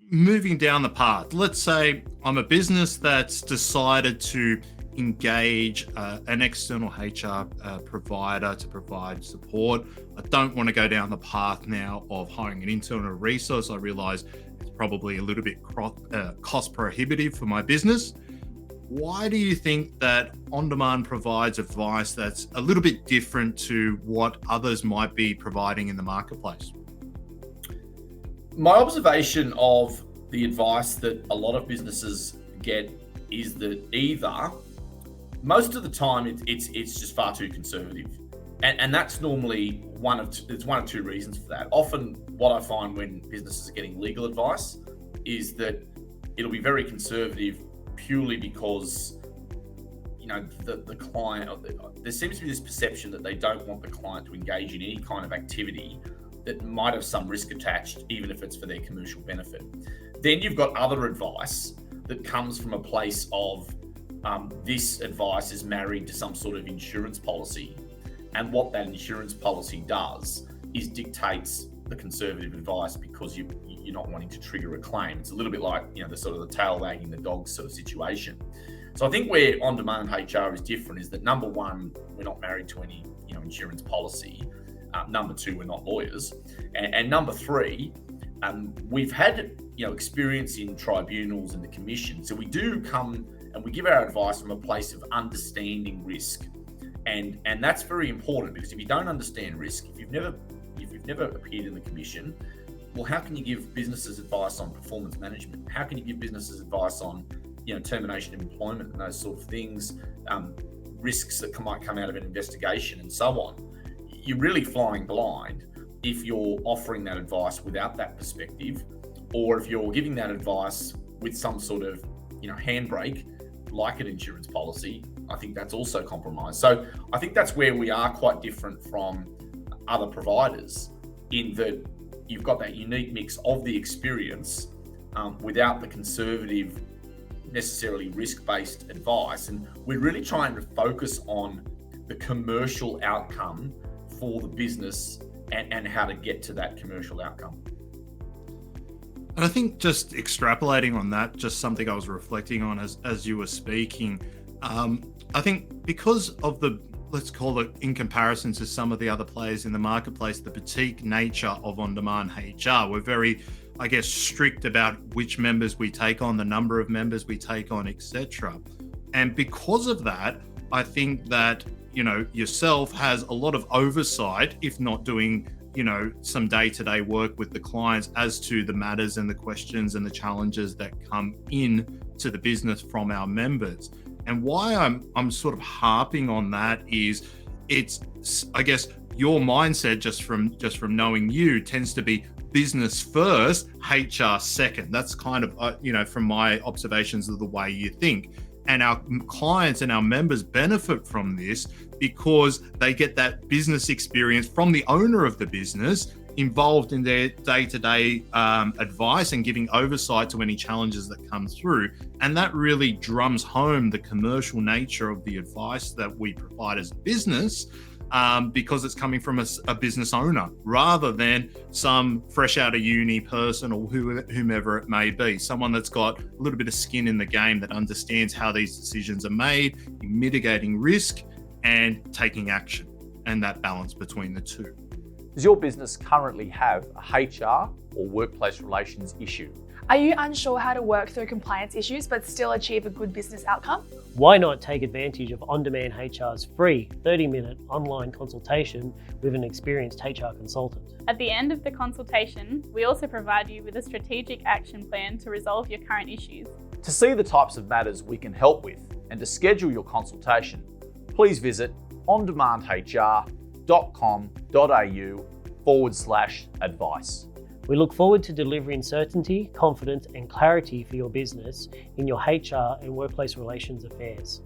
moving down the path, let's say I'm a business that's decided to engage an external HR provider to provide support. I don't want to go down the path now of hiring an internal resource. I realize it's probably a little bit cost prohibitive for my business. Why do you think that On Demand provides advice that's a little bit different to what others might be providing in the marketplace? My observation of the advice that a lot of businesses get is that either most of the time it's just far too conservative, and that's normally one of two reasons for that. Often, what I find when businesses are getting legal advice is that it'll be very conservative purely because the client. There seems to be this perception that they don't want the client to engage in any kind of activity that might have some risk attached, even if it's for their commercial benefit. Then you've got other advice that comes from a place of this advice is married to some sort of insurance policy. And what that insurance policy does is dictates the conservative advice because you're not wanting to trigger a claim. It's a little bit like, the sort of the tail wagging the dog sort of situation. So I think where On Demand HR is different is that number one, we're not married to any, insurance policy. Number two, we're not lawyers. And number three, we've had, experience in tribunals and the commission. So we do come and we give our advice from a place of understanding risk. And that's very important, because if you don't understand risk, if you've never appeared in the commission, well, how can you give businesses advice on performance management? How can you give businesses advice on, termination of employment and those sort of things, risks that might come out of an investigation and so on? You're really flying blind if you're offering that advice without that perspective, or if you're giving that advice with some sort of, handbrake, like an insurance policy. I think that's also compromised. So I think that's where we are quite different from other providers, in that you've got that unique mix of the experience without the conservative, necessarily risk-based advice. And we're really trying to focus on the commercial outcome for the business and how to get to that commercial outcome. And I think just extrapolating on that, just something I was reflecting on as you were speaking, I think because of the, let's call it, in comparison to some of the other players in the marketplace, the boutique nature of On Demand HR, we're very, strict about which members we take on, the number of members we take on, etc. And because of that, I think that, yourself has a lot of oversight, if not doing, some day-to-day work with the clients as to the matters and the questions and the challenges that come in to the business from our members. And why I'm sort of harping on that is it's, your mindset just from knowing you tends to be business first, HR second. That's kind of, from my observations of the way you think. And our clients and our members benefit from this because they get that business experience from the owner of the business involved in their day-to-day advice and giving oversight to any challenges that come through. And that really drums home the commercial nature of the advice that we provide as a business, because it's coming from a business owner rather than some fresh out of uni person or whomever it may be, someone that's got a little bit of skin in the game, that understands how these decisions are made, mitigating risk and taking action, and that balance between the two. Does your business currently have a HR or workplace relations issue? Are you unsure how to work through compliance issues but still achieve a good business outcome? Why not take advantage of On Demand HR's free 30-minute online consultation with an experienced HR consultant? At the end of the consultation, we also provide you with a strategic action plan to resolve your current issues. To see the types of matters we can help with and to schedule your consultation, please visit ondemandhr.com.au/advice. We look forward to delivering certainty, confidence, and clarity for your business in your HR and workplace relations affairs.